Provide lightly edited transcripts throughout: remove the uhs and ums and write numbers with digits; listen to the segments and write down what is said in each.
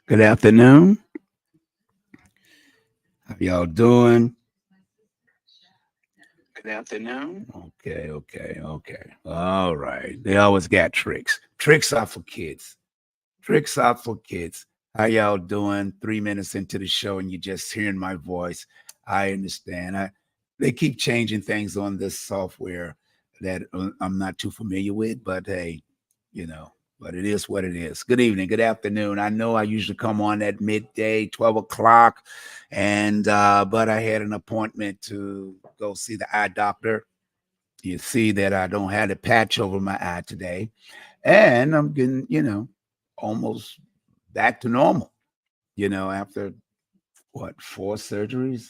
Good afternoon. How y'all doing? Good afternoon. Okay. All right. They always got tricks. Tricks are for kids. Tricks are for kids. How y'all doing? 3 minutes into the show and you're just hearing my voice. I understand. They keep changing things on this software that I'm not too familiar with, but hey, you know, but it is what it is. Good evening, good afternoon. I know I usually come on at midday, 12 o'clock, and but I had an appointment to go see the eye doctor. You see that I don't have the patch over my eye today, and I'm getting, almost back to normal, after what, four surgeries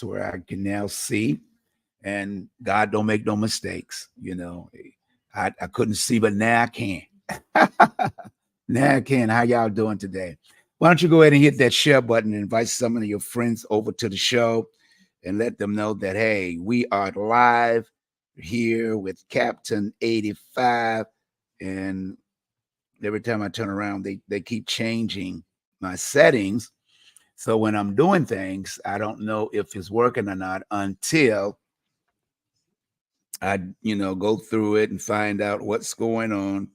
where I can now see, and God don't make no mistakes. I couldn't see, but now I can. Now I can. How y'all doing today? Why don't you go ahead and hit that share button and invite some of your friends over to the show and let them know that, hey, we are live here with Captain 85. And every time I turn around, they keep changing my settings. So when I'm doing things, I don't know if it's working or not until I go through it and find out what's going on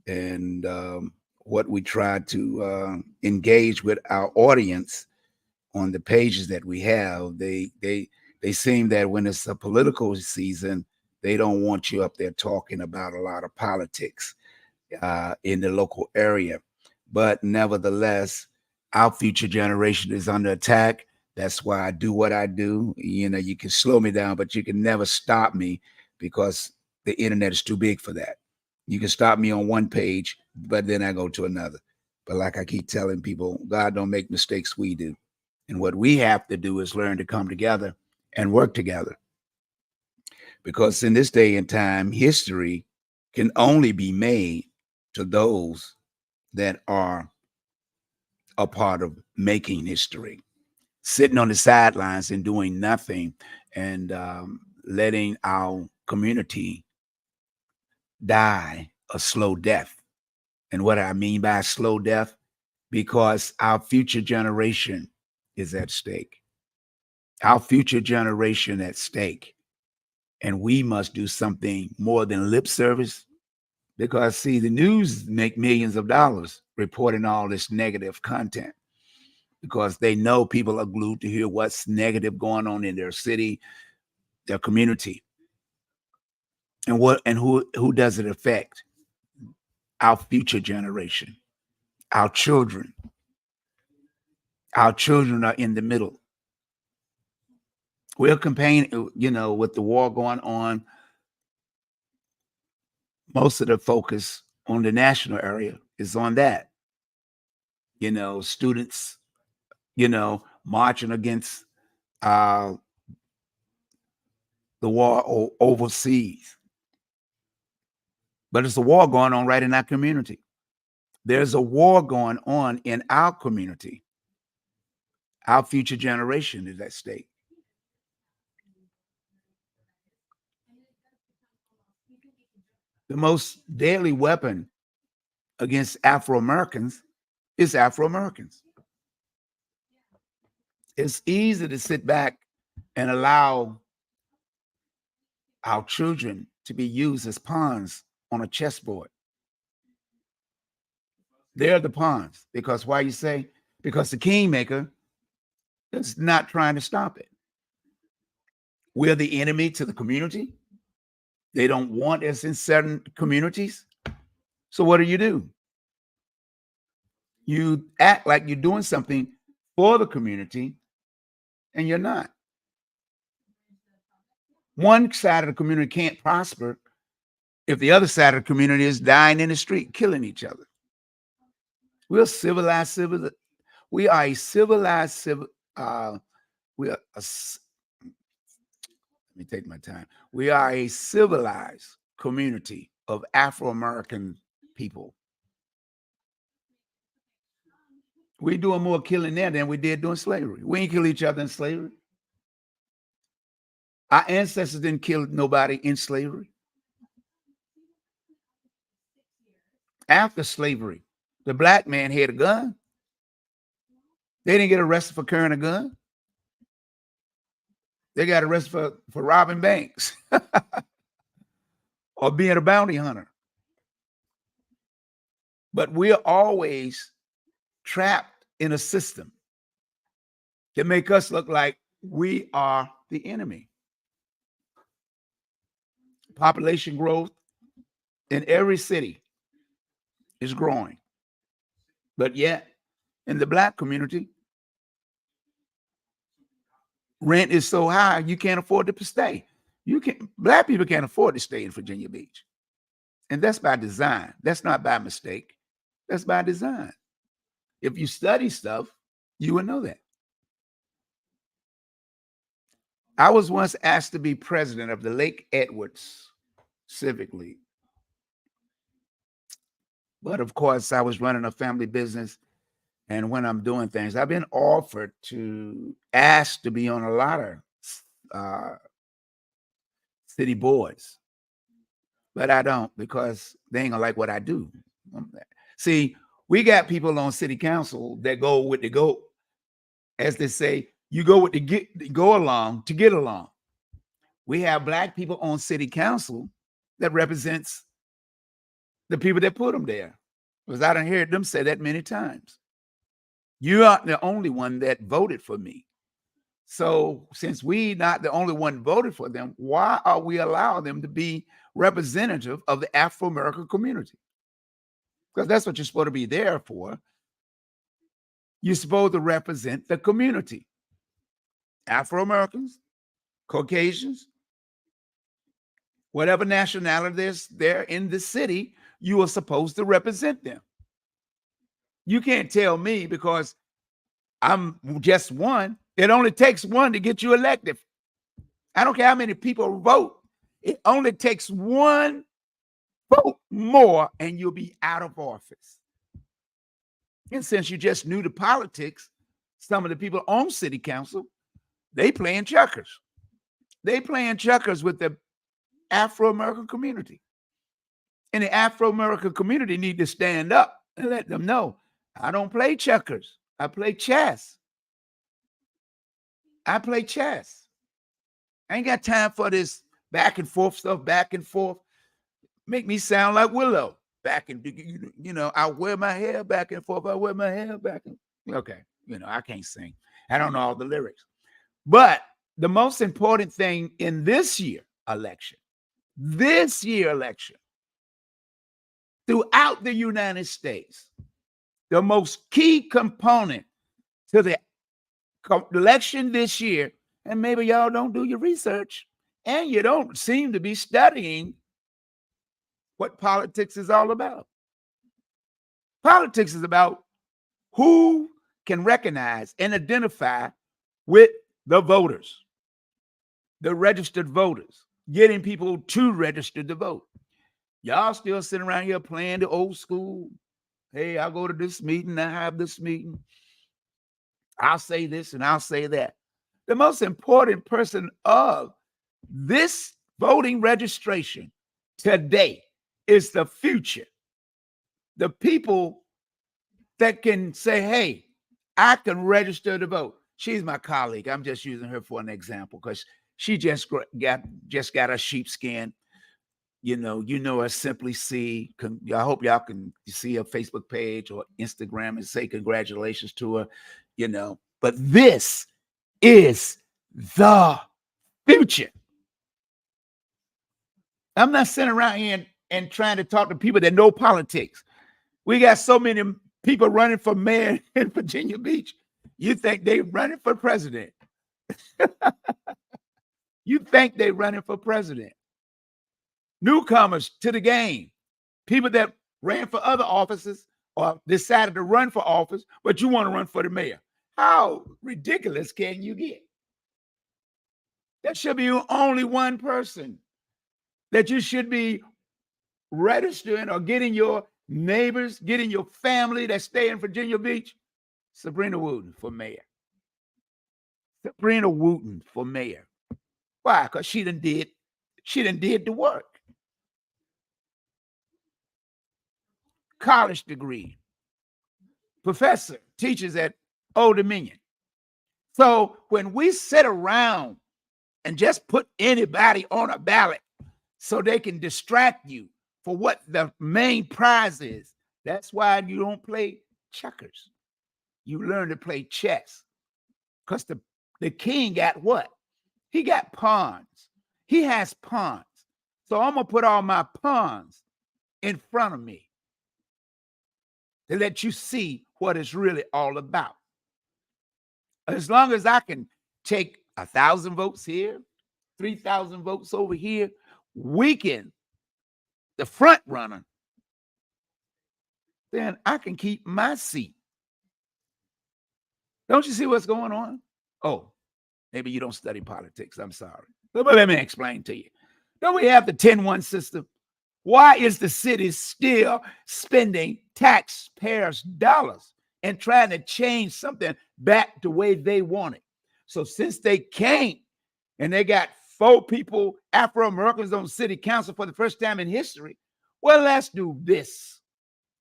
and what we try to engage with our audience on the pages that we have. They seem that when it's a political season, they don't want you up there talking about a lot of politics in the local area. But nevertheless, our future generation is under attack. That's why I do what I do. You can slow me down, but you can never stop me because the internet is too big for that. You can stop me on one page, but then I go to another. But like I keep telling people, God don't make mistakes, we do. And what we have to do is learn to come together and work together. Because in this day and time, history can only be made to those that are a part of making history. Sitting on the sidelines and doing nothing and letting our community die a slow death. And what I mean by slow death, because our future generation is at stake. Our future generation at stake. And we must do something more than lip service because, see, the news make millions of dollars reporting all this negative content because they know people are glued to hear what's negative going on in their city, their community. And who does it affect? Our future generation, our children. Our children are in the middle. We're campaigning, with the war going on, most of the focus on the national area is on that. Students, marching against uh, the war overseas. But it's a war going on right in our community. There's a war going on in our community. Our future generation is at stake. The most deadly weapon against Afro Americans is Afro Americans. It's easy to sit back and allow our children to be used as pawns on a chessboard. They're the pawns because why you say? Because the kingmaker is not trying to stop it. We're the enemy to the community. They don't want us in certain communities. So what do? You act like you're doing something for the community and you're not. One side of the community can't prosper if the other side of the community is dying in the street, killing each other. We're civilized civil. We are a civilized civil. We are a, let me take my time. We are a civilized community of Afro American people. We're doing more killing there than we did during slavery. We ain't kill each other in slavery. Our ancestors didn't kill nobody in slavery. After slavery, The black man had a gun. They didn't get arrested for carrying a gun. They got arrested for robbing banks or being a bounty hunter. But we're always trapped in a system that make us look like we are the enemy. Population growth in every city is growing. But yet, in the black community, rent is so high, you can't afford to stay. Black people can't afford to stay in Virginia Beach. And that's by design. That's not by mistake. That's by design. If you study stuff, you would know that. I was once asked to be president of the Lake Edwards Civic League. But of course, I was running a family business. And when I'm doing things, I've been offered to ask to be on a lot of city boards. But I don't, because they ain't gonna like what I do. See, we got people on city council that go with the goat, as they say, you go with the go along to get along. We have black people on city council that represents the people that put them there. Because I done heard them say that many times. You aren't the only one that voted for me. So since we not the only one voted for them, why are we allowing them to be representative of the Afro-American community? Because that's what you're supposed to be there for. You're supposed to represent the community. Afro-Americans, Caucasians, whatever nationality they're in the city, you are supposed to represent them. You can't tell me because I'm just one. It only takes one to get you elected. I don't care how many people vote. It only takes one vote more and you'll be out of office. And since you just knew the politics, some of the people on city council, they playing checkers. They playing checkers with the Afro-American community. And the Afro-American community need to stand up and let them know, I don't play checkers. I play chess. I play chess. I ain't got time for this back and forth stuff, back and forth. Make me sound like Willow. Back and, I wear my hair back and forth. I wear my hair back and okay. I can't sing. I don't know all the lyrics. But the most important thing in this year election, throughout the United States, the most key component to the election this year, and maybe y'all don't do your research and you don't seem to be studying what politics is all about. Politics is about who can recognize and identify with the voters, the registered voters, getting people to register to vote. Y'all still sitting around here playing the old school. Hey, I'll go to this meeting, I have this meeting. I'll say this and I'll say that. The most important person of this voting registration today is the future. The people that can say, hey, I can register to vote. She's my colleague. I'm just using her for an example because she just got a sheepskin. You know her Simply C. I hope y'all can see her Facebook page or Instagram and say congratulations to her, But this is the future. I'm not sitting around here and trying to talk to people that know politics. We got so many people running for mayor in Virginia Beach. You think they're running for president. You think they're running for president. Newcomers to the game, people that ran for other offices or decided to run for office, but you want to run for the mayor. How ridiculous can you get? There should be only one person that you should be registering or getting your neighbors, getting your family that stay in Virginia Beach. Sabrina Wooten for mayor. Sabrina Wooten for mayor. Why? Because she done did the work. College degree, professor, teaches at Old Dominion. So when we sit around and just put anybody on a ballot so they can distract you for what the main prize is, that's why you don't play checkers. You learn to play chess. Because the king got what? He got pawns. He has pawns. So I'm going to put all my pawns in front of me to let you see what it's really all about. As long as I can take 1,000 votes here, 3,000 votes over here, weaken the front runner, then I can keep my seat. Don't you see what's going on? Oh, maybe you don't study politics. I'm sorry. But let me explain to you. Don't we have the 10-1 system? Why is the city still spending taxpayers' dollars and trying to change something back the way they want it? So since they can't, and they got 4 people, Afro-Americans on city council for the first time in history, well, let's do this.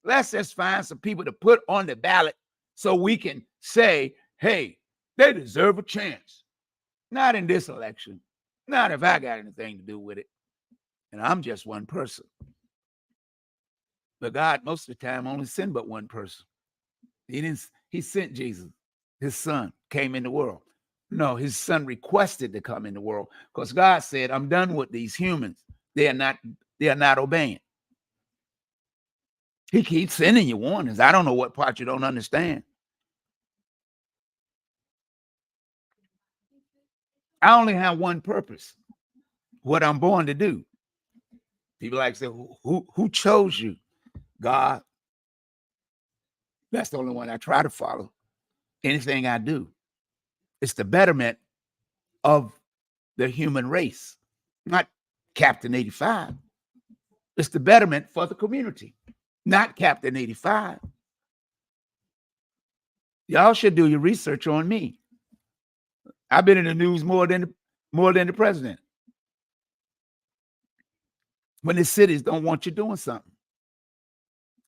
Let's just find some people to put on the ballot so we can say, hey, they deserve a chance. Not in this election. Not if I got anything to do with it. And I'm just one person. But God, most of the time, only sent but one person. He sent Jesus. His son came in the world. No, his son requested to come in the world because God said, I'm done with these humans. They are not obeying. He keeps sending you warnings. I don't know what part you don't understand. I only have one purpose, what I'm born to do. People like to say, who chose you? God. That's the only one I try to follow. Anything I do, it's the betterment of the human race, not CAPTAIN85. It's the betterment for the community, not CAPTAIN85. Y'all should do your research on me. I've been in the news more than the president. When the cities don't want you doing something.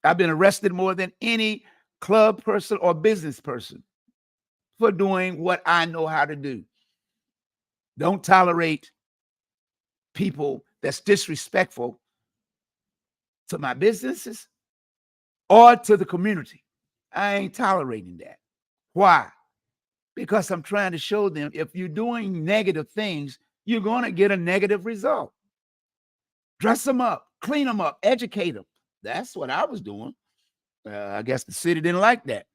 I've been arrested more than any club person or business person for doing what I know how to do. Don't tolerate people that's disrespectful to my businesses or to the community. I ain't tolerating that. Why? Because I'm trying to show them if you're doing negative things, you're going to get a negative result. Dress them up, clean them up, educate them. That's what I was doing. I guess the city didn't like that.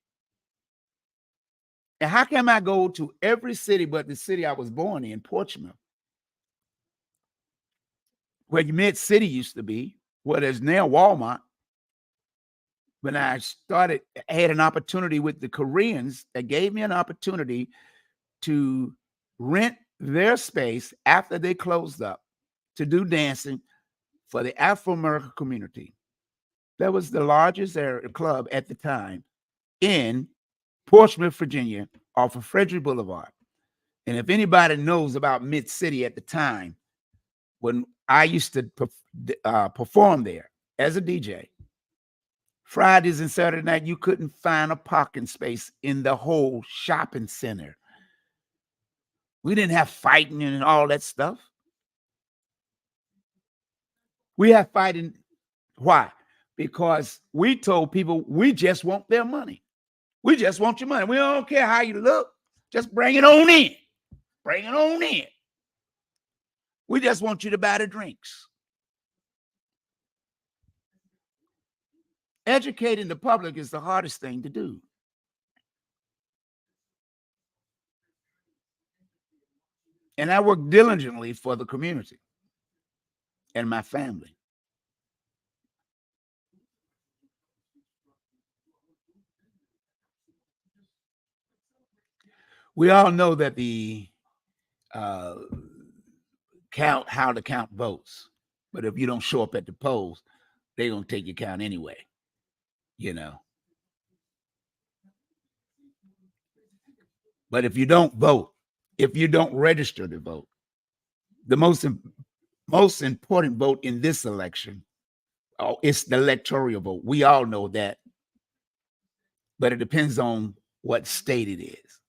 And how can I go to every city but the city I was born in, Portsmouth, where Mid-City used to be, where there's now Walmart? When I had an opportunity with the Koreans that gave me an opportunity to rent their space after they closed up to do dancing for the Afro-American community. That was the largest club at the time in Portsmouth, Virginia, off of Frederick Boulevard. And if anybody knows about Mid-City at the time, when I used to perform there as a DJ, Fridays and Saturday night, you couldn't find a parking space in the whole shopping center. We didn't have fighting and all that stuff. We have fighting. Why? Because we told people we just want their money. We just want your money. We don't care how you look. Just bring it on in. Bring it on in. We just want you to buy the drinks. Educating the public is the hardest thing to do. And I work diligently for the community and my family. We all know that the how to count votes, but if you don't show up at the polls, they're gonna take your count anyway. You know. But if you don't vote, if you don't register to vote, the most important vote in this election, it's the electoral vote. We all know that. but it depends on what state it is.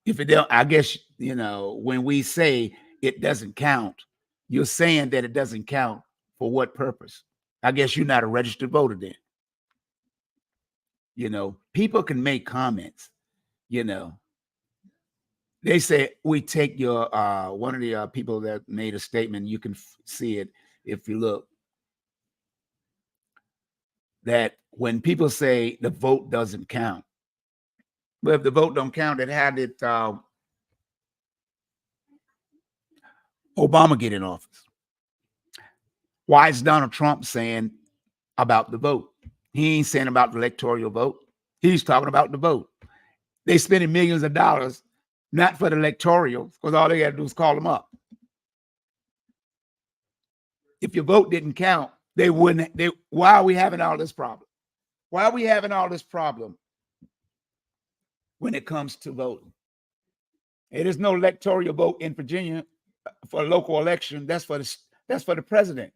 If it don't, I guess, when we say it doesn't count, you're saying that it doesn't count for what purpose? I guess you're not a registered voter then. People can make comments, they say, we take your, one of the people that made a statement, you can see it if you look, that when people say the vote doesn't count, well, if the vote don't count, it had it, Obama get in office. Why is Donald Trump saying about the vote? He ain't saying about the electoral vote. He's talking about the vote. They spending millions of dollars, not for the electoral, because all they got to do is call them up. If your vote didn't count, they wouldn't. Why are we having all this problem? Why are we having all this problem when it comes to voting? There is no electoral vote in Virginia for a local election. That's for the president.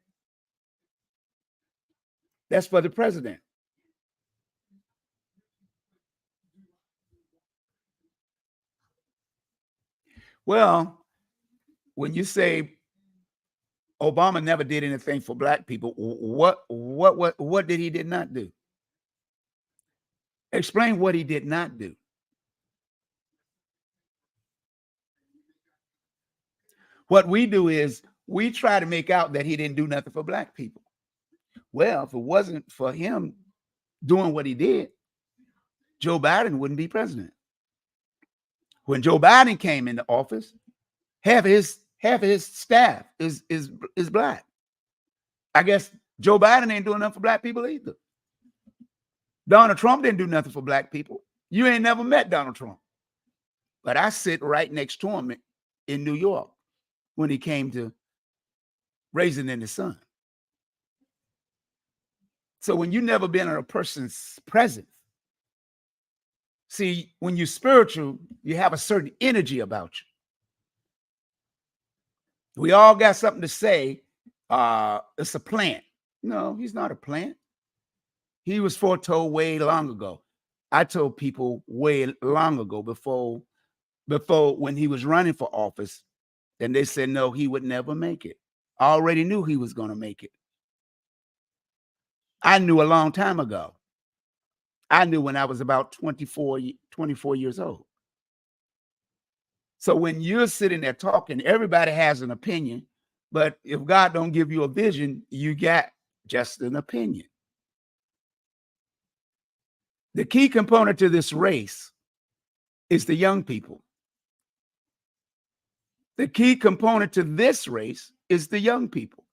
That's for the president. Well, when you say Obama never did anything for black people, what did he did not do? Explain what he did not do. What we do is we try to make out that he didn't do nothing for black people. Well, if it wasn't for him doing what he did, Joe Biden wouldn't be president. When Joe Biden came into office, half of his staff is black. I guess Joe Biden ain't doing nothing for black people either. Donald Trump didn't do nothing for black people. You ain't never met Donald Trump. But I sit right next to him in New York when he came to Raising in the Sun. So when you never been in a person's presence, see, when you're spiritual, you have a certain energy about you. We all got something to say. It's a plant. No, he's not a plant. He was foretold way long ago. I told people way long ago before when he was running for office, and they said, no, he would never make it. I already knew he was going to make it. I knew a long time ago. I knew when I was about 24 years old. So when you're sitting there talking, everybody has an opinion, but if God don't give you a vision, you got just an opinion. The key component to this race is the young people. The key component to this race is the young people.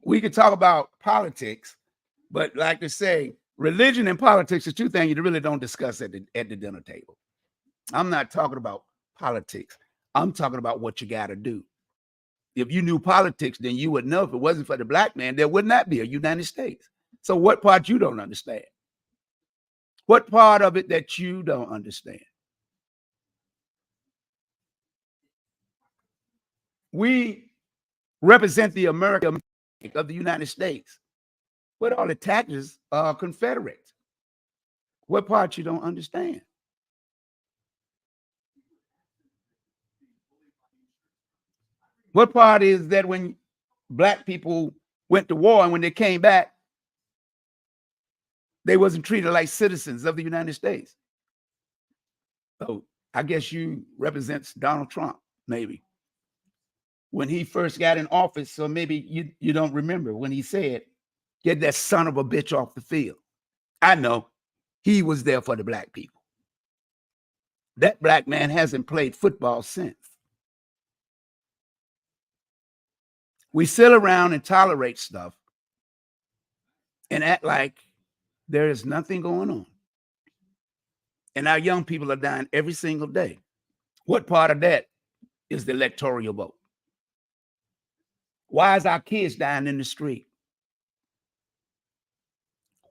We could talk about politics, but like to say, religion and politics are two things you really don't discuss at the dinner table. I'm not talking about politics. I'm talking about what you got to do. If you knew politics, then you would know if it wasn't for the black man, there would not be a United States. So what part you don't understand? What part of it that you don't understand? We represent the America of the United States, but all the taxes are Confederate. What part you don't understand? What part is that when black people went to war and when they came back, they wasn't treated like citizens of the United States? So I guess you represents Donald Trump, maybe. When he first got in office, so maybe you don't remember when he said, get that son of a bitch off the field. I know he was there for the black people. That black man hasn't played football since. We sit around and tolerate stuff and act like there is nothing going on. And our young people are dying every single day. What part of that is the electoral vote? Why is our kids dying in the street?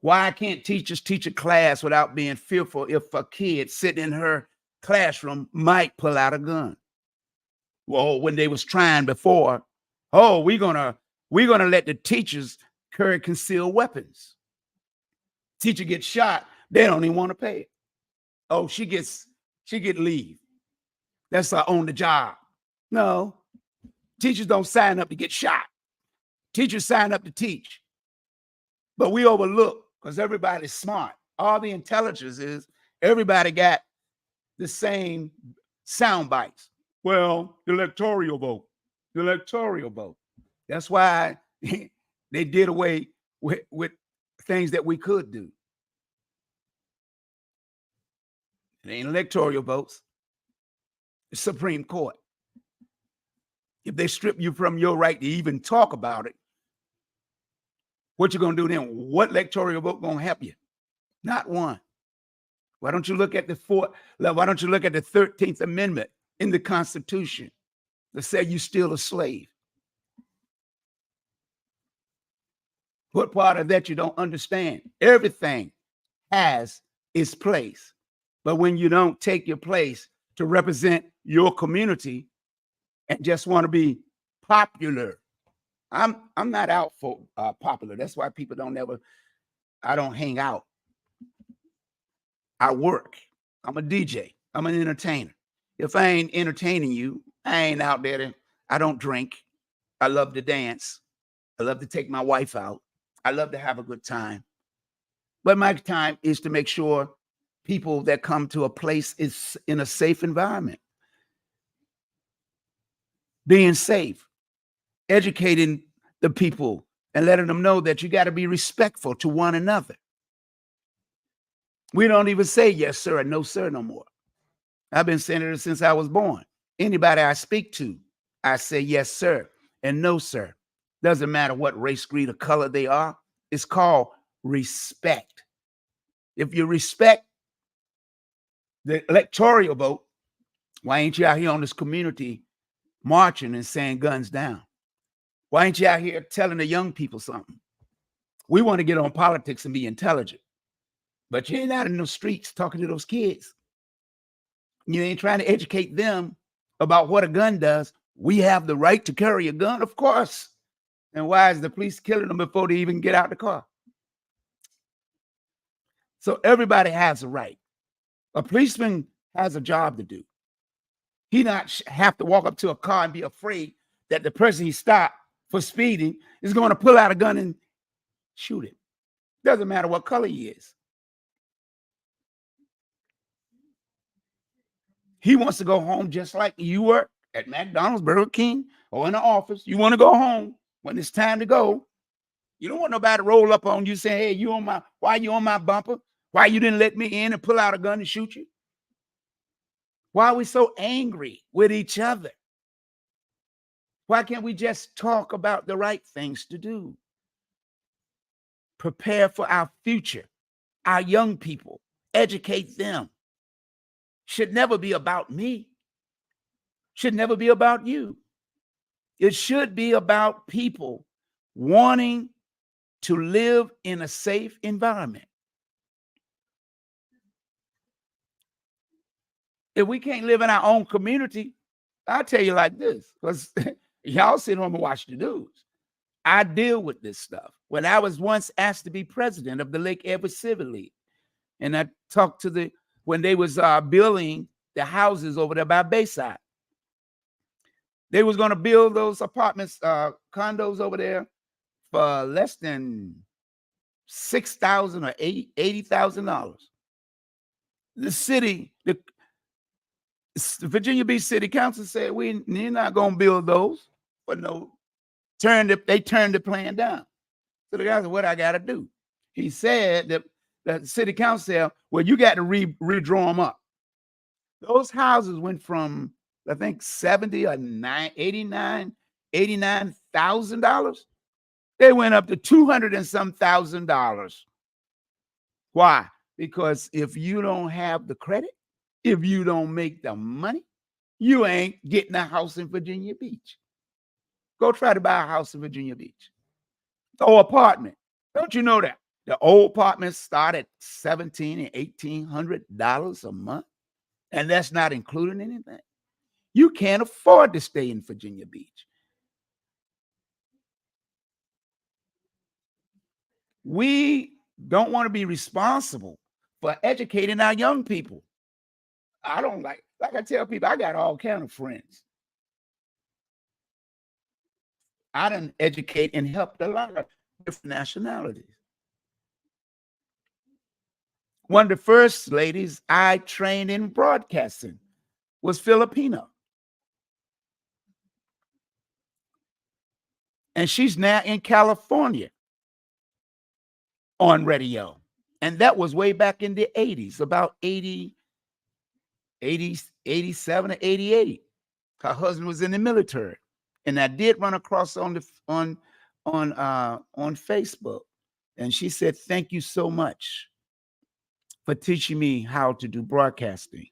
Why can't teachers teach a class without being fearful if a kid sitting in her classroom might pull out a gun? Well, when they was trying before, oh, we're going to We're going to let the teachers carry concealed weapons. Teacher gets shot, they don't even want to pay it. Oh, she get leave. That's her on the job. No, teachers don't sign up to get shot. Teachers sign up to teach. But we overlook because everybody's smart. All the intelligence is everybody got the same sound bites. Well, the electoral vote. The electoral vote. That's why they did away with things that we could do. It ain't electoral votes. The Supreme Court. If they strip you from your right to even talk about it, what you gonna do then? What electoral vote gonna help you? Not one. Why don't you look at why don't you look at the 13th Amendment in the Constitution that said you're still a slave? What part of that you don't understand? Everything has its place. But when you don't take your place to represent your community and just want to be popular, I'm not out for popular. That's why people I don't hang out. I work. I'm a DJ. I'm an entertainer. If I ain't entertaining you, I ain't out there. I don't drink. I love to dance. I love to take my wife out. I love to have a good time. But my time is to make sure people that come to a place is in a safe environment. Being safe, educating the people and letting them know that you got to be respectful to one another. We don't even say yes, sir, and no, sir, no more. I've been saying it since I was born. Anybody I speak to, I say yes, sir, and no, sir. Doesn't matter what race, creed, or color they are. It's called respect. If you respect the electoral vote, why ain't you out here on this community marching and saying guns down? Why ain't you out here telling the young people something? We want to get on politics and be intelligent. But you ain't out in the streets talking to those kids. You ain't trying to educate them about what a gun does. We have the right to carry a gun, of course. And why is the police killing them before they even get out the car? So everybody has a right. A policeman has a job to do. He not have to walk up to a car and be afraid that the person he stopped for speeding is going to pull out a gun and shoot him. Doesn't matter what color he is. He wants to go home just like you work at McDonald's, Burger King, or in the office. You want to go home when it's time to go. You don't want nobody to roll up on you saying, hey, why you on my bumper? Why you didn't let me in and pull out a gun and shoot you? Why are we so angry with each other? Why can't we just talk about the right things to do? Prepare for our future, our young people, educate them. Should never be about me. Should never be about you. It should be about people wanting to live in a safe environment. If we can't live in our own community, I'll tell you like this, because y'all sit home and watch the news. I deal with this stuff. When I was once asked to be president of the Lake Edward Civic League, and I talked to when they was building the houses over there by Bayside. They was going to build those apartments, condos over there for less than $6,000 or $80,000. The city, the Virginia Beach City Council said, we're not going to build those, but no, they turned the plan down. So the guy said, what I got to do? He said that the city council said, well, you got to redraw them up. Those houses went from, I think, $89,000. They went up to $200 and some thousand. Why? Because if you don't have the credit, if you don't make the money, you ain't getting a house in Virginia Beach. Go try to buy a house in Virginia Beach. Or apartment. Don't you know that? The old apartments start at $1,700 and $1,800 a month. And that's not including anything. You can't afford to stay in Virginia Beach. We don't want to be responsible for educating our young people. I don't like I tell people, I got all kind of friends. I done educate and helped a lot of different nationalities. One of the first ladies I trained in broadcasting was Filipino. And she's now in California on radio. And that was way back in the 80s, about 87 or 88. Her husband was in the military. And I did run across on Facebook. And she said, "Thank you so much for teaching me how to do broadcasting.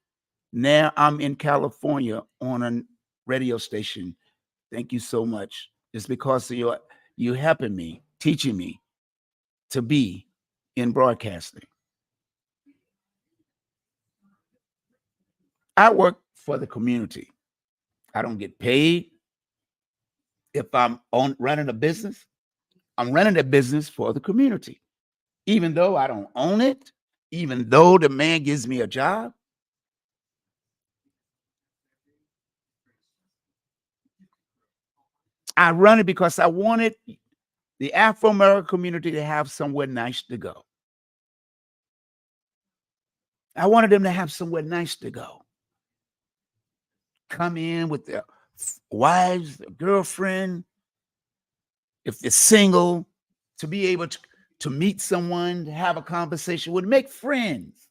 Now I'm in California on a radio station. Thank you so much. It's because of you helping me, teaching me to be in broadcasting." I work for the community. I don't get paid. If I'm running a business, I'm running a business for the community. Even though I don't own it, even though the man gives me a job, I run it because I wanted the Afro-American community to have somewhere nice to go. I wanted them to have somewhere nice to go. Come in with their wives, their girlfriend, if they're single, to be able to meet someone, to have a conversation with, make friends.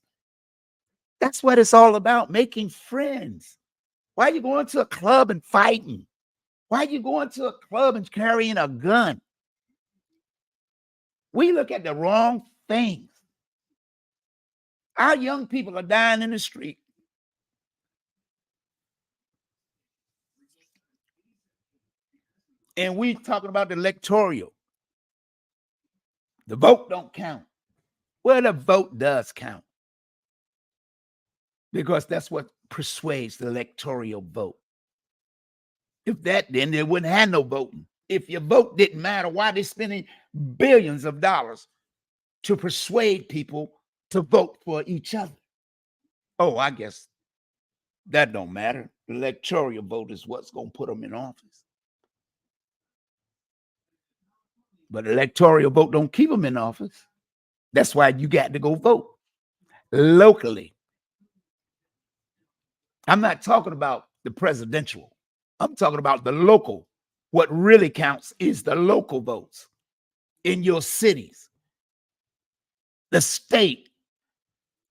That's what it's all about, making friends. Why are you going to a club and fighting? Why are you going to a club and carrying a gun? We look at the wrong things. Our young people are dying in the street. And we talking about the electoral. The vote don't count. Well, the vote does count. Because that's what persuades the electoral vote. If that, then there wouldn't have no voting. If your vote didn't matter, why are they spending billions of dollars to persuade people to vote for each other? Oh, I guess that don't matter. The electoral vote is what's going to put them in office. But the electoral vote don't keep them in office. That's why you got to go vote locally. I'm not talking about the presidential. I'm talking about the local. What really counts is the local votes in your cities, the state.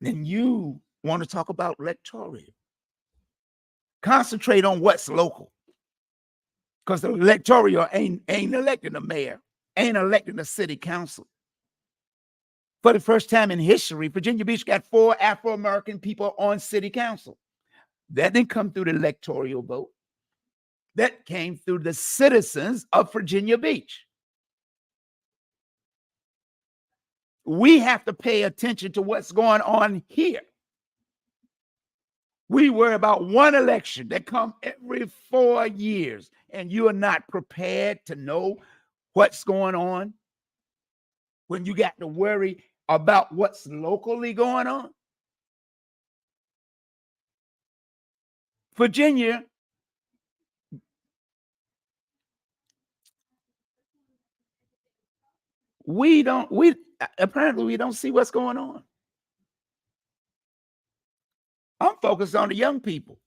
Then you want to talk about electoral. Concentrate on what's local. Because the electoral ain't electing a mayor, ain't electing a city council. For the first time in history, Virginia Beach got 4 Afro-American people on city council. That didn't come through the electoral vote. That came through the citizens of Virginia Beach. We have to pay attention to what's going on here. We worry about one election that comes every 4 years, and you are not prepared to know what's going on when you got to worry about what's locally going on. Virginia, apparently we don't see what's going on. I'm focused on the young people.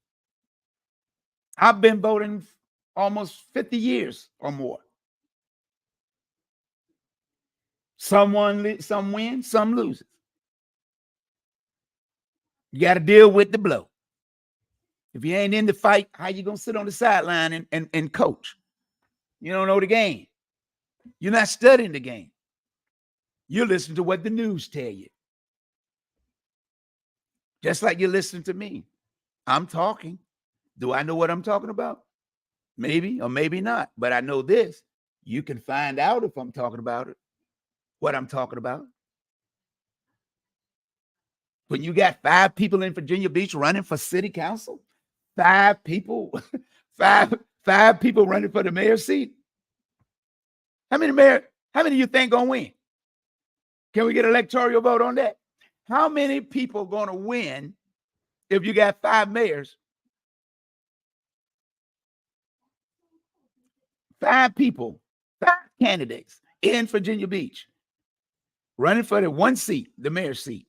I've been voting almost 50 years or more. Some win, some lose. You got to deal with the blow. If you ain't in the fight, how you gonna sit on the sideline and coach? You don't know the game. You're not studying the game. You're listening to what the news tell you. Just like you're listening to me. I'm talking. Do I know what I'm talking about? Maybe or maybe not. But I know this. You can find out if I'm talking about it, what I'm talking about. When you got 5 people in Virginia Beach running for city council, 5 people, five people running for the mayor's seat. How many of you think gonna win? Can we get an electoral vote on that? How many people going to win if you got 5 mayors? 5 people, 5 candidates in Virginia Beach running for the one seat, the mayor's seat.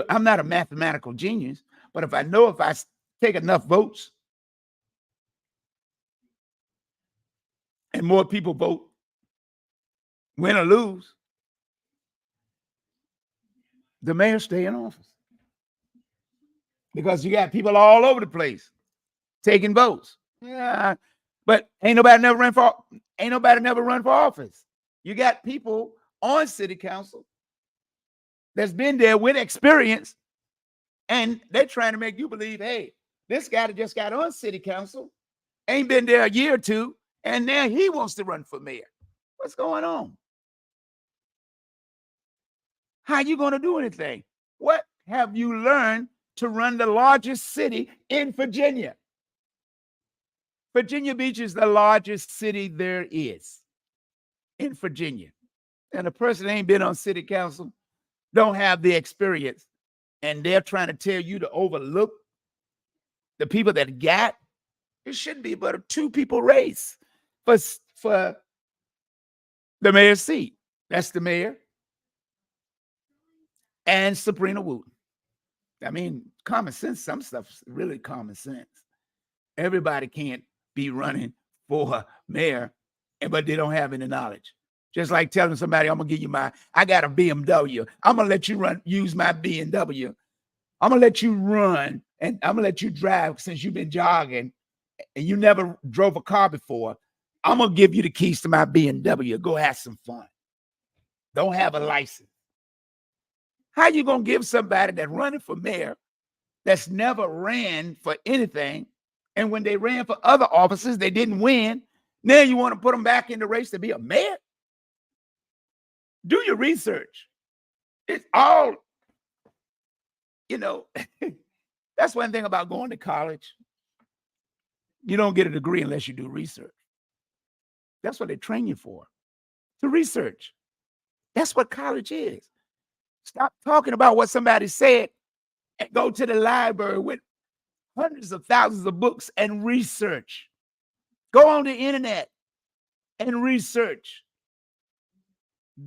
I'm not a mathematical genius, but if I know if I take enough votes and more people vote, win or lose, the mayor stay in office. Because you got people all over the place taking votes. Yeah, but ain't nobody never run for office. You got people on city council that's been there with experience, and they're trying to make you believe, hey, this guy that just got on city council ain't been there a year or two, and now he wants to run for mayor. What's going on? How you going to do anything? What have you learned to run the largest city in Virginia? Virginia Beach is the largest city there is in Virginia. And a person that ain't been on city council, don't have the experience, and they're trying to tell you to overlook the people that got, it shouldn't be but a 2-people race for the mayor's seat. That's the mayor and Sabrina Wooten. I mean, common sense, some stuff's really common sense. Everybody can't be running for mayor, but they don't have any knowledge. Just like telling somebody, I'm gonna give you I got a BMW. I'm gonna let you use my BMW. I'm gonna let you run and I'm gonna let you drive since you've been jogging and you never drove a car before. I'm gonna give you the keys to my BMW. Go have some fun. Don't have a license. How you gonna give somebody that's running for mayor that's never ran for anything, and when they ran for other offices, they didn't win? Now you want to put them back in the race to be a mayor? Do your research. It's all, that's one thing about going to college. You don't get a degree unless you do research. That's what they train you for, to research. That's what college is. Stop talking about what somebody said and go to the library with hundreds of thousands of books and research. Go on the internet and research.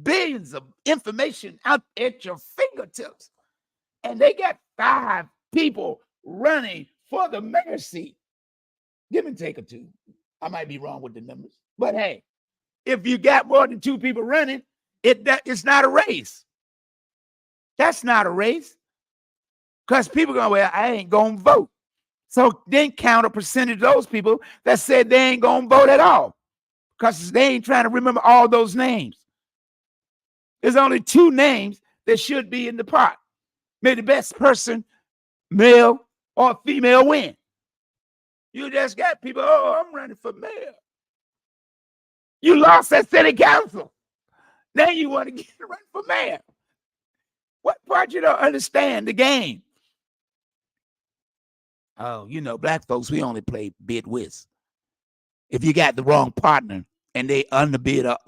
Billions of information out at your fingertips. And they got 5 people running for the mayor's seat. Give and take or 2. I might be wrong with the numbers. But hey, if you got more than 2 people running, it's not a race. That's not a race. Because people go, well, I ain't going to vote. So then count a percentage of those people that said they ain't going to vote at all. Because they ain't trying to remember all those names. There's only 2 names that should be in the pot. May the best person, male or female, win. You just got people, oh, I'm running for mayor. You lost at city council. Now you want to get run for mayor. What part you don't understand the game? Oh, black folks, we only play bid whist. If you got the wrong partner and they underbid or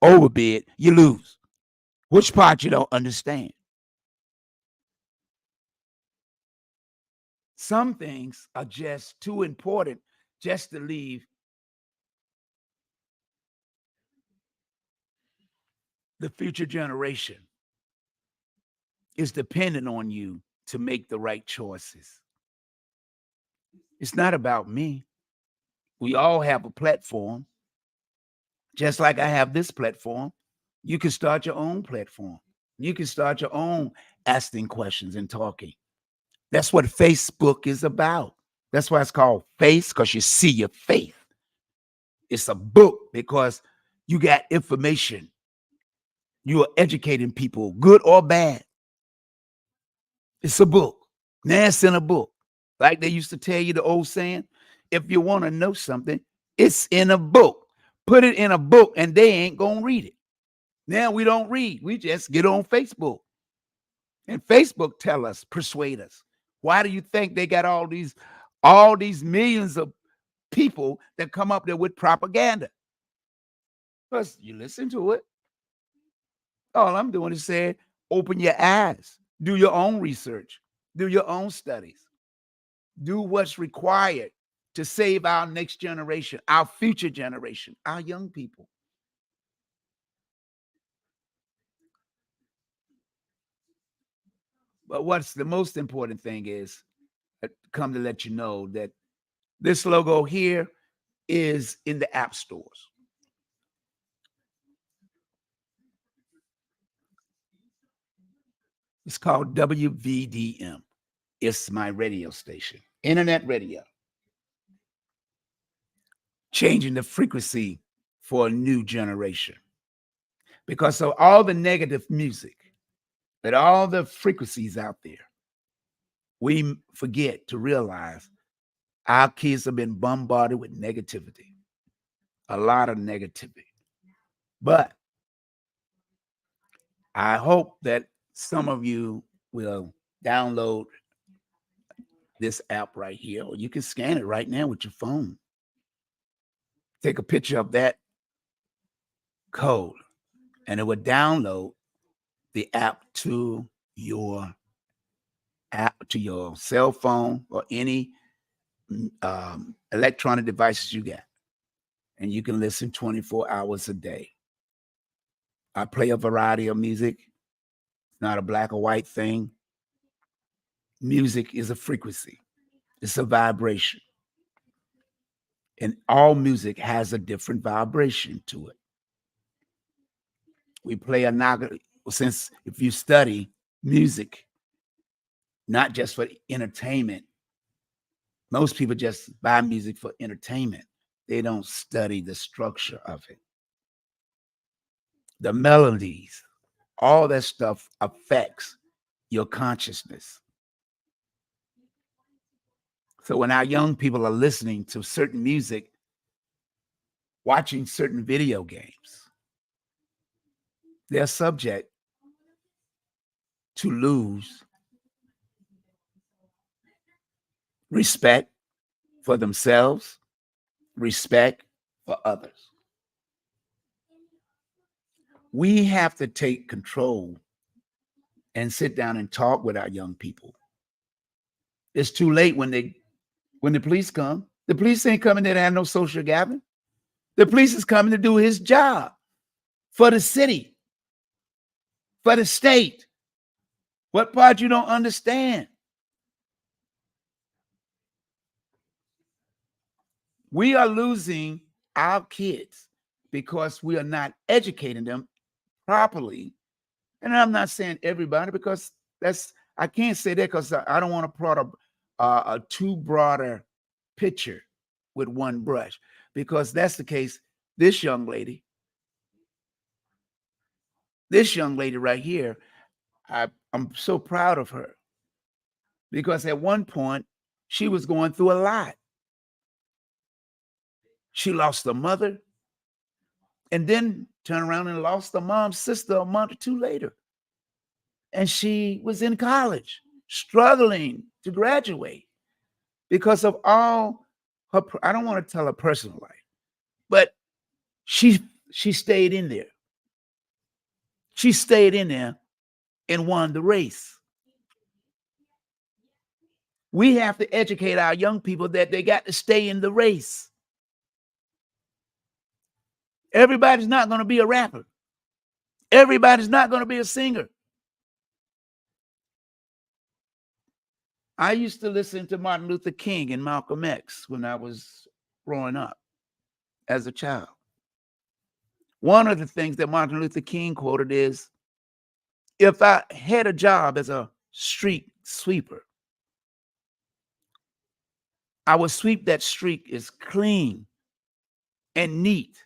overbid, you lose. Which part you don't understand? Some things are just too important just to leave the future generation. Is dependent on you to make the right choices. It's not about me. We all have a platform. Just like I have this platform, you can start your own platform. You can start your own asking questions and talking. That's what Facebook is about. That's why it's called Face, because you see your faith. It's a book because you got information. You are educating people, good or bad. It's a book. Now it's in a book. Like they used to tell you, the old saying, if you want to know something, it's in a book. Put it in a book and they ain't going to read it. Now we don't read. We just get on Facebook. And Facebook tell us, persuade us. Why do you think they got all these millions of people that come up there with propaganda? Because you listen to it. All I'm doing is saying, open your eyes, do your own research, do your own studies, do what's required to save our next generation, our future generation, our young people. But what's the most important thing is, come to let you know that this logo here is in the app stores. It's called WVDM. It's my radio station, internet radio, changing the frequency for a new generation. Because of all the negative music, and all the frequencies out there, we forget to realize our kids have been bombarded with negativity, a lot of negativity. But I hope that some of you will download this app right here, or you can scan it right now with your phone. Take a picture of that code, and it will download the app to your cell phone or any electronic devices you got, and you can listen 24 hours a day. I play a variety of music. It's not a black or white thing. Music is a frequency. It's a vibration. And all music has a different vibration to it. We play a naga, since if you study music, not just for entertainment, most people just buy music for entertainment. They don't study the structure of it. The melodies, all that stuff affects your consciousness. So when our young people are listening to certain music, watching certain video games, they're subject to lose respect for themselves, respect for others. We have to take control and sit down and talk with our young people. It's too late when the police come. The police ain't coming there to have no social gathering. The police is coming to do his job for the city, for the state. What part you don't understand? We are losing our kids because we are not educating them properly. And I'm not saying everybody, because I can't say that, because I don't want to plot a too broader picture with one brush. Because that's the case. This young lady right here, I'm so proud of her, because at one point she was going through a lot. She lost her mother, and then turned around and lost her mom's sister a month or two later. And she was in college, struggling to graduate because of all her, I don't want to tell her personal life, but she stayed in there. She stayed in there and won the race. We have to educate our young people that they got to stay in the race. Everybody's not going to be a rapper. Everybody's not going to be a singer. I used to listen to Martin Luther King and Malcolm X when I was growing up as a child. One of the things that Martin Luther King quoted is, if I had a job as a street sweeper, I would sweep that street as clean and neat.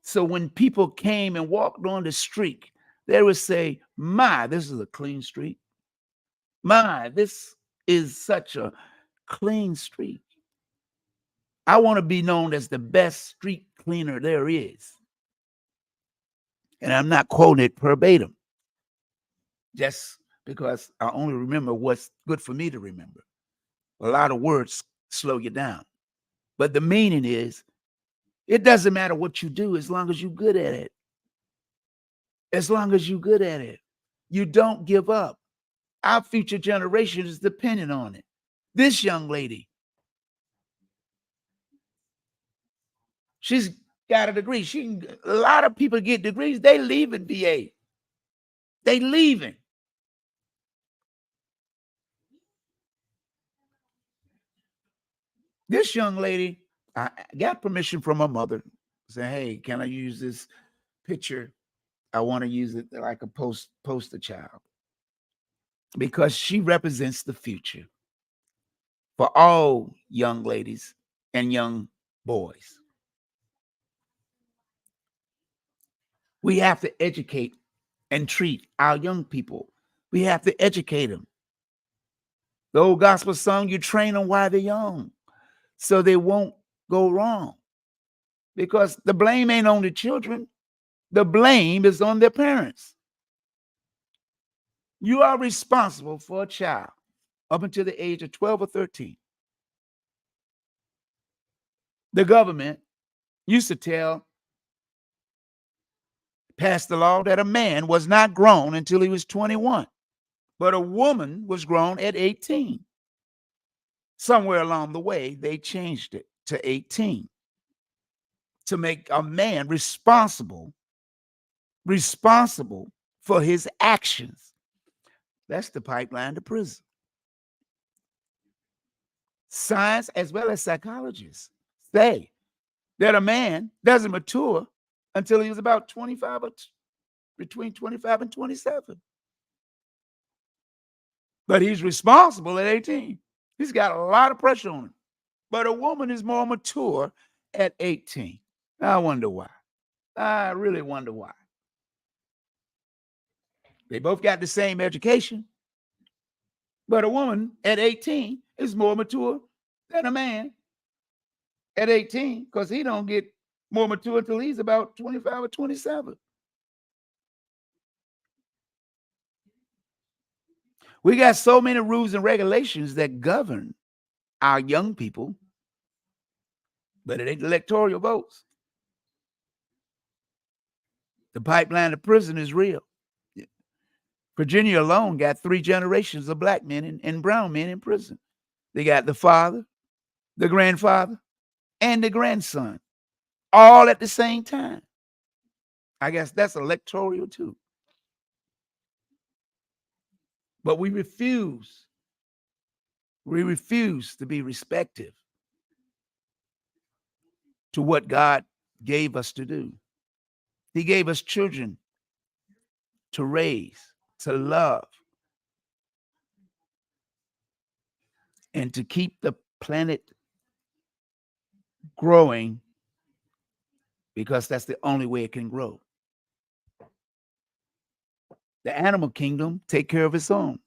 So when people came and walked on the street, they would say, my, this is a clean street. My, this is such a clean street. I want to be known as the best street cleaner there is. And I'm not quoting it verbatim, just because I only remember what's good for me to remember. A lot of words slow you down. But the meaning is, it doesn't matter what you do as long as you're good at it. as long as you're good at it. You don't give up. Our future generation is dependent on it. This young lady, she's got a degree. A lot of people get degrees. They leaving VA. They leaving. This young lady, I got permission from her mother. Say, hey, can I use this picture? I want to use it like a poster child because she represents the future for all young ladies and young boys. We have to educate and treat our young people. We have to educate them. The old gospel song, you train them while they're young so they won't go wrong. Because the blame ain't on the children. The blame is on their parents. You are responsible for a child up until the age of 12 or 13. The government used to pass the law that a man was not grown until he was 21, but a woman was grown at 18. Somewhere along the way, they changed it to 18 to make a man responsible for his actions. That's the pipeline to prison. Science as well as psychologists say that a man doesn't mature until he was about 25 or between 25 and 27. But he's responsible at 18. He's got a lot of pressure on him. But a woman is more mature at 18. I wonder why. I really wonder why. They both got the same education, but a woman at 18 is more mature than a man at 18 because he don't get more mature until he's about 25 or 27. We got so many rules and regulations that govern our young people, but it ain't electoral votes. The pipeline to prison is real. Virginia alone got 3 generations of black men and brown men in prison. They got the father, the grandfather, and the grandson, all at the same time. I guess that's electoral too. But we refuse to be respective to what God gave us to do. He gave us children to raise, to love, and to keep the planet growing because that's the only way it can grow. The animal kingdom take care of its own.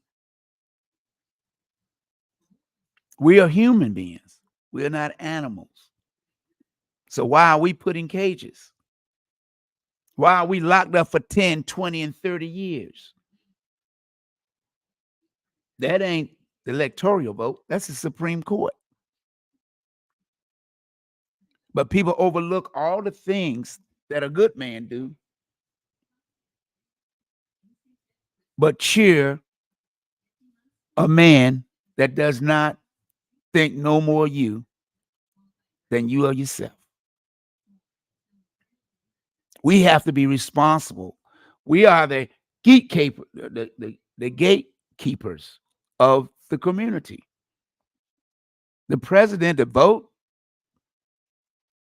We are human beings. We are not animals. So why are we put in cages? Why are we locked up for 10, 20, and 30 years? That ain't the electoral vote. That's the Supreme Court. But people overlook all the things that a good man do, but cheer a man that does not think no more you than you are yourself. We have to be responsible. We are the gatekeepers of the community. The president to vote,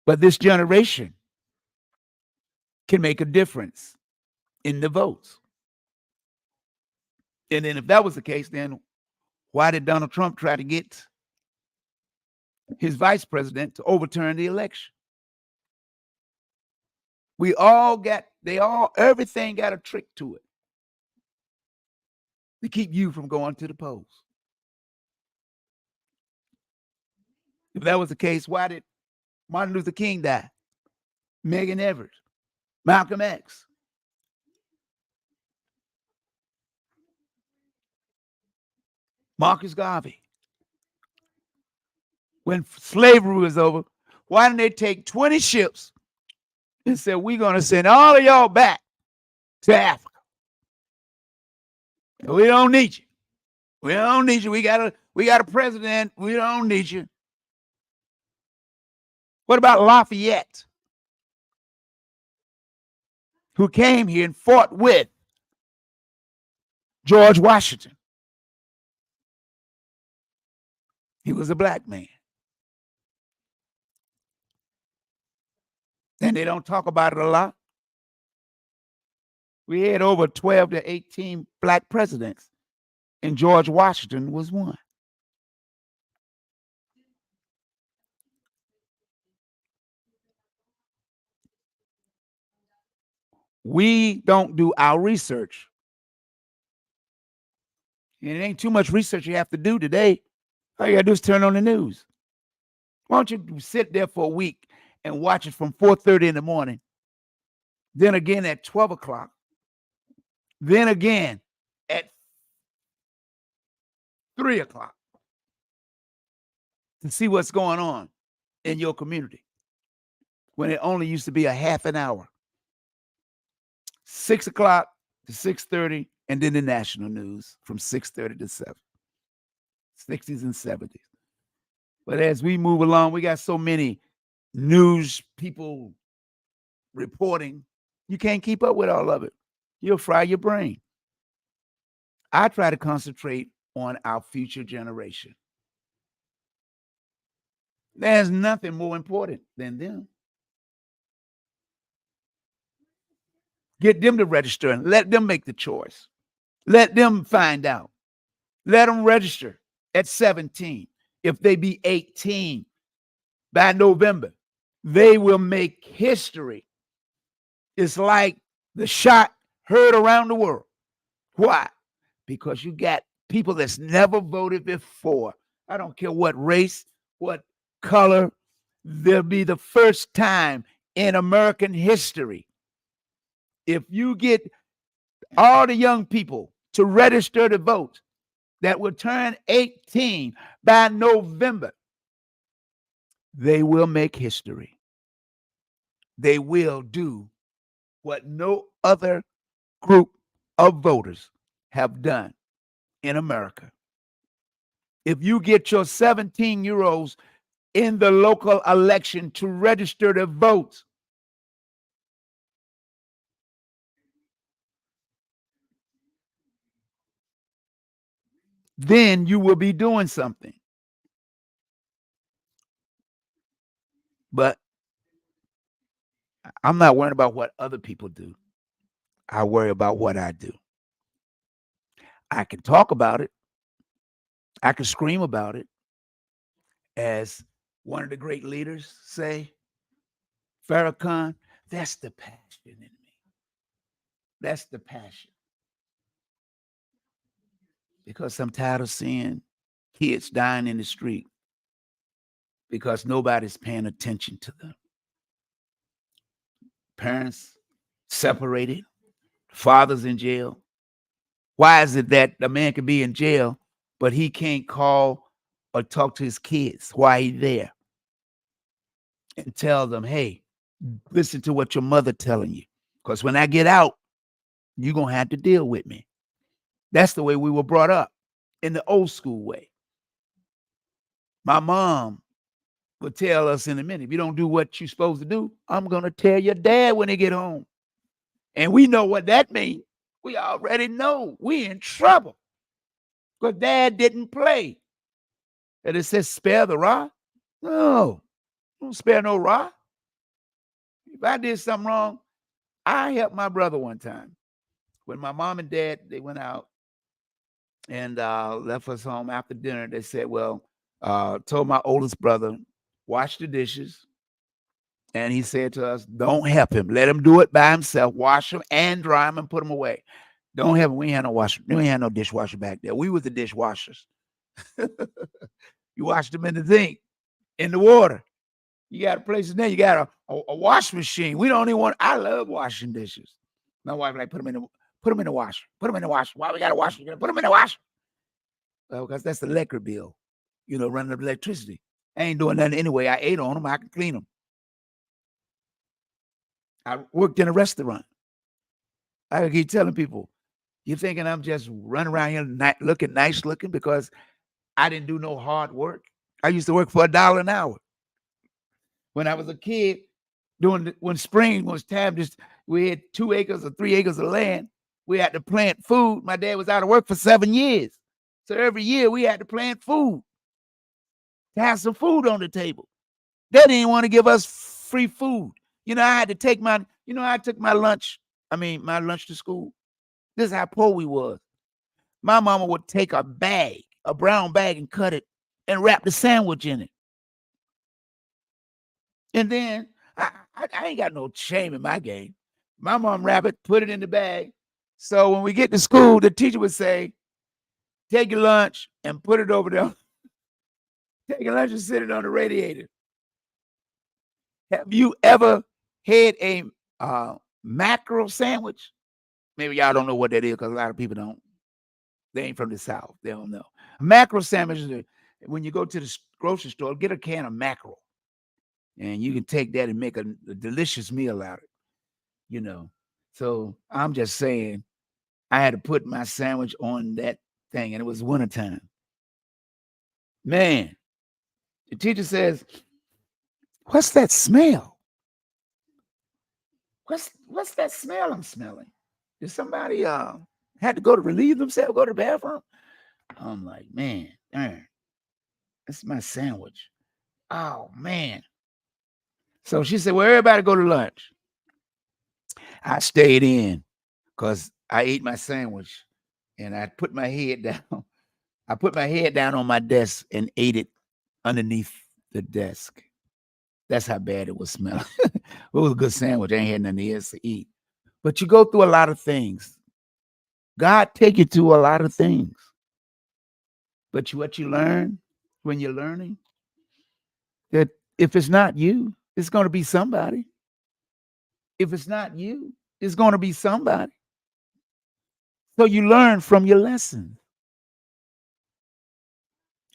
but this generation can make a difference in the votes. And then if that was the case, then why did Donald Trump try to get his vice president to overturn the election? Everything got a trick to it to keep you from going to the polls. If that was the case, why did Martin Luther King die? Megan Evers, Malcolm X. Marcus Garvey. When slavery was over, why didn't they take 20 ships and say, we're going to send all of y'all back to Africa. We don't need you. We don't need you. We got a president. We don't need you. What about Lafayette, who came here and fought with George Washington? He was a black man. And they don't talk about it a lot. We had over 12 to 18 black presidents, and George Washington was one. We don't do our research. And it ain't too much research you have to do today. All you got to do is turn on the news. Why don't you sit there for a week and watch it from 4:30 in the morning, then again at 12 o'clock, then again at 3 o'clock to see what's going on in your community when it only used to be a half an hour. 6 o'clock to 6:30, and then the national news from 6:30 to 7. 60s and 70s. But as we move along, we got so many news people reporting, you can't keep up with all of it. You'll fry your brain. I try to concentrate on our future generation. There's nothing more important than them. Get them to register and let them make the choice. Let them find out. Let them register at 17. If they be 18 by November, they will make history. It's like the shot heard around the world. Why? Because you got people that's never voted before. I don't care what race, what color. They'll be the first time in American history. If you get all the young people to register to vote that will turn 18 by November, they will make history. They will do what no other group of voters have done in America. If you get your 17-year-olds in the local election to register to vote, then you will be doing something. But I'm not worried about what other people do. I worry about what I do. I can talk about it. I can scream about it. As one of the great leaders say, Farrakhan, that's the passion in me. That's the passion. Because I'm tired of seeing kids dying in the street because nobody's paying attention to them. Parents separated, fathers in jail. Why is it that a man can be in jail, but he can't call or talk to his kids while he's there and tell them, hey, listen to what your mother telling you. Because when I get out, you're going to have to deal with me. That's the way we were brought up, in the old school way. My mom would tell us in a minute, if you don't do what you're supposed to do, I'm going to tell your dad when he get home. And we know what that means. We already know we in trouble because dad didn't play. And it says spare the rod. No, don't spare no rod. If I did something wrong, I helped my brother one time. When my mom and dad, they went out and left us home after dinner, they said, well, told my oldest brother, wash the dishes. And he said to us, don't help him. Let him do it by himself. Wash them and dry them and put them away. Don't help him. We ain't had no washer. We ain't had no dishwasher back there. We were the dishwashers. You washed them in the thing, in the water. You got a place in there. You got a wash machine. We don't even want. I love washing dishes. My wife like put them in the washer. Put them in the washer. Why we got to wash them? Put them in the washer. Well, because that's the electric bill. You know, running up electricity. I ain't doing nothing anyway. I ate on them. I can clean them. I worked in a restaurant. I keep telling people, you thinking I'm just running around here looking nice looking because I didn't do no hard work. I used to work for $1 an hour. When I was a kid, when spring was time, we had 2 acres or 3 acres of land. We had to plant food. My dad was out of work for 7 years. So every year we had to plant food to have some food on the table. They didn't want to give us free food. I had to take I took my lunch to school. This is how poor we was. My mama would take a brown bag, and cut it and wrap the sandwich in it. And then I ain't got no shame in my game. My mom wrap it, put it in the bag. So when we get to school, the teacher would say, take your lunch and put it over there. Take your lunch and sit it on the radiator. Have you ever had a mackerel sandwich? Maybe y'all don't know what that is because a lot of people don't. They ain't from the South. They don't know. A mackerel sandwich is when you go to the grocery store, get a can of mackerel. And you can take that and make a delicious meal out of it. So I'm just saying, I had to put my sandwich on that thing, and it was wintertime. Man, the teacher says, what's that smell? What's that smell I'm smelling? Did somebody had to go to relieve themselves, go to the bathroom? I'm like, man, darn, that's my sandwich. Oh, man. So she said, well, everybody go to lunch. I stayed in because I ate my sandwich, and I put my head down. I put my head down on my desk and ate it underneath the desk. That's how bad it was smelling. It was a good sandwich. I ain't had nothing else to eat. But you go through a lot of things. God take you through a lot of things. But what you learn when you're learning, that if it's not you, it's going to be somebody. If it's not you, it's going to be somebody. So you learn from your lessons.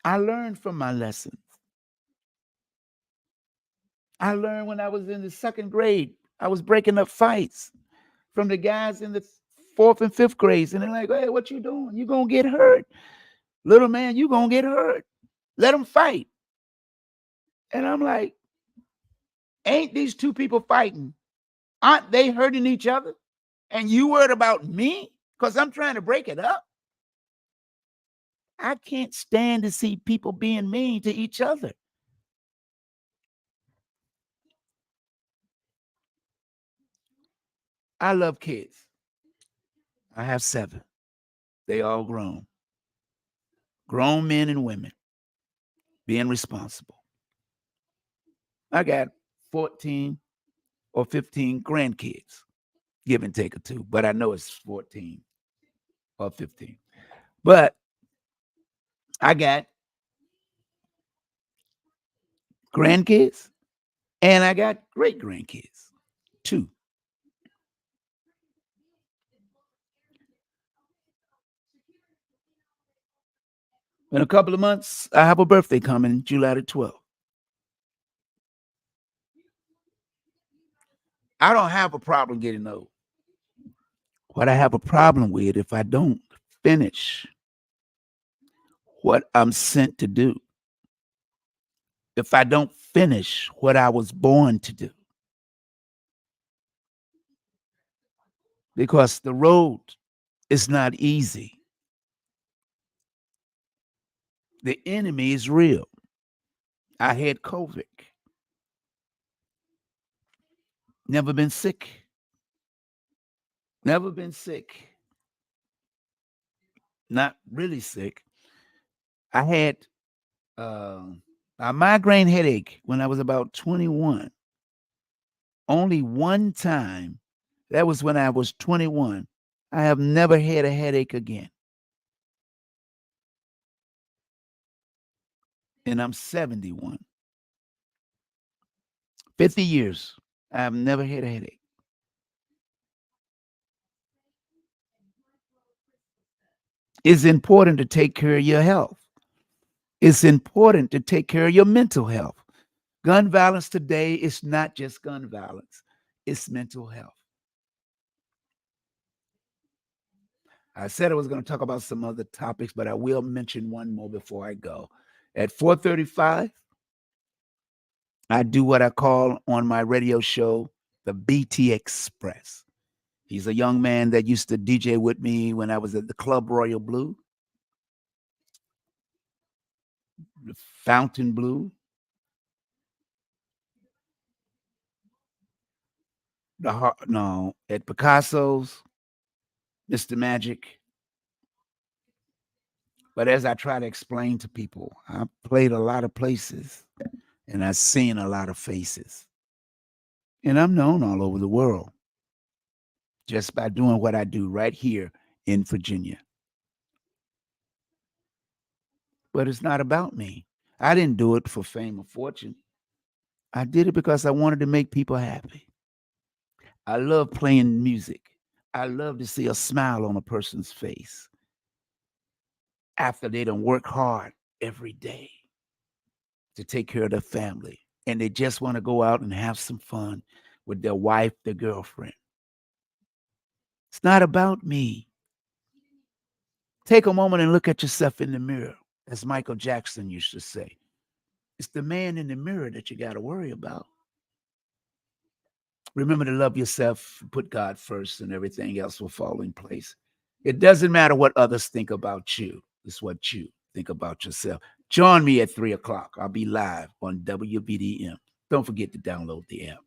I learned from my lessons. I learned when I was in the 2nd grade. I was breaking up fights from the guys in the 4th and 5th grades. And they're like, hey, what you doing? You're going to get hurt. Little man, you're going to get hurt. Let them fight. And I'm like, ain't these two people fighting? Aren't they hurting each other? And you worried about me because I'm trying to break it up? I can't stand to see people being mean to each other. I love kids. I have 7. They all grown. Grown men and women being responsible. I got 14 or 15 grandkids, give and take or two, but I know it's 14 or 15. But I got grandkids and I got great grandkids, 2. In a couple of months, I have a birthday coming, July the 12th. I don't have a problem getting old. What I have a problem with if I don't finish what I'm sent to do, if I don't finish what I was born to do. Because the road is not easy. The enemy is real. I had COVID. Never been sick. Never been sick. Not really sick. I had a migraine headache when I was about 21. Only one time. That was when I was 21. I have never had a headache again. And I'm 71. 50 years. I've never had a headache. It's important to take care of your health. It's important to take care of your mental health. Gun violence today is not just gun violence, it's mental health. I said I was going to talk about some other topics, but I will mention one more before I go. At 4:35, I do what I call on my radio show the BT Express. He's a young man that used to DJ with me when I was at the Club Royal Blue, the Fountain Blue, no, at Picasso's, Mr. Magic. But as I try to explain to people, I played a lot of places and I've seen a lot of faces. And I'm known all over the world just by doing what I do right here in Virginia. But it's not about me. I didn't do it for fame or fortune. I did it because I wanted to make people happy. I love playing music. I love to see a smile on a person's face after they done work hard every day to take care of their family. And they just want to go out and have some fun with their wife, their girlfriend. It's not about me. Take a moment and look at yourself in the mirror, as Michael Jackson used to say. It's the man in the mirror that you got to worry about. Remember to love yourself, put God first, and everything else will fall in place. It doesn't matter what others think about you. It's what you think about yourself. Join me at 3 o'clock. I'll be live on WBDM. Don't forget to download the app.